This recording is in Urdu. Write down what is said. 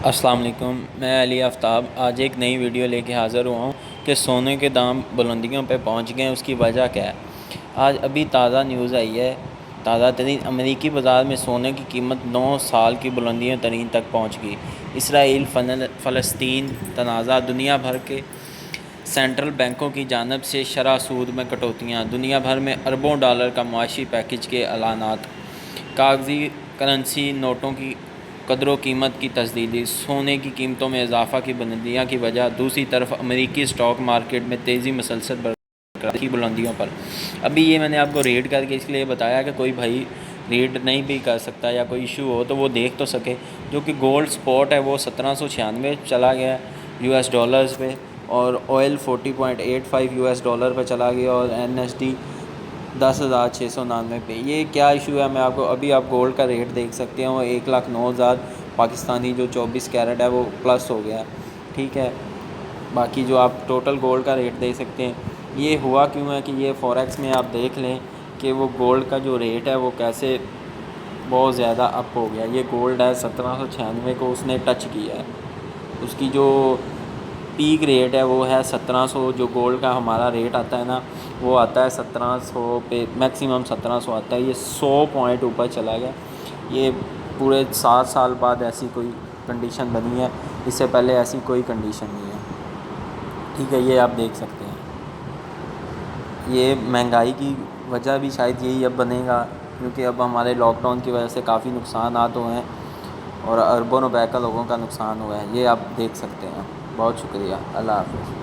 السلام علیکم، میں علی آفتاب آج ایک نئی ویڈیو لے کے حاضر ہوا ہوں کہ سونے کے دام بلندیوں پہ پہنچ گئے ہیں، اس کی وجہ کیا ہے۔ آج ابھی تازہ نیوز آئی ہے، تازہ ترین امریکی بازار میں سونے کی قیمت 9 سال کی بلندیوں ترین تک پہنچ گئی۔ اسرائیل فلسطین تنازع، دنیا بھر کے سینٹرل بینکوں کی جانب سے شرح سود میں کٹوتیاں، دنیا بھر میں اربوں ڈالر کا معاشی پیکیج کے اعلانات، کاغذی کرنسی نوٹوں کی قدر و قیمت کی تبدیلی، سونے کی قیمتوں میں اضافہ کی بلندیاں کی وجہ۔ دوسری طرف امریکی اسٹاک مارکیٹ میں تیزی مسلسل برقرار کی بلندیوں پر۔ ابھی یہ میں نے آپ کو ریٹ کر کے اس لیے بتایا کہ کوئی بھائی ریٹ نہیں بھی کر سکتا یا کوئی ایشو ہو تو وہ دیکھ تو سکے۔ جو کہ گولڈ سپوٹ ہے وہ 1796 چلا گیا US ڈالرز پہ، اور آئل 40.85 US ڈالر پہ چلا گیا، اور NSD 10,699 پہ۔ یہ کیا ایشو ہے، میں آپ کو ابھی آپ گولڈ کا ریٹ دیکھ سکتے ہیں، وہ 1,09,000 پاکستانی جو 24 کیرٹ ہے وہ پلس ہو گیا، ٹھیک ہے۔ باقی جو آپ ٹوٹل گولڈ کا ریٹ دیکھ سکتے ہیں، یہ ہوا کیوں ہے کہ یہ فوریکس میں آپ دیکھ لیں کہ وہ گولڈ کا جو ریٹ ہے وہ کیسے بہت زیادہ اپ ہو گیا۔ یہ گولڈ ہے 1796 کو اس نے ٹچ کیا ہے، اس کی جو پیک ریٹ ہے وہ ہے 1700۔ جو گولڈ کا ہمارا ریٹ آتا ہے نا وہ آتا ہے 1700 پہ، میکسیمم 1700 آتا ہے، یہ 100 پوائنٹ اوپر چلا گیا۔ یہ پورے 7 سال بعد ایسی کوئی کنڈیشن بنی ہے، اس سے پہلے ایسی کوئی کنڈیشن نہیں ہے، ٹھیک ہے۔ یہ آپ دیکھ سکتے ہیں، یہ مہنگائی کی وجہ بھی شاید یہی اب بنے گا، کیونکہ اب ہمارے لاک ڈاؤن کی وجہ سے کافی نقصانات ہوئے ہیں اور اربوں روپے کا لوگوں کا نقصان ہوا ہے۔ یہ آپ دیکھ سکتے ہیں۔ بہت شکریہ، اللہ حافظ۔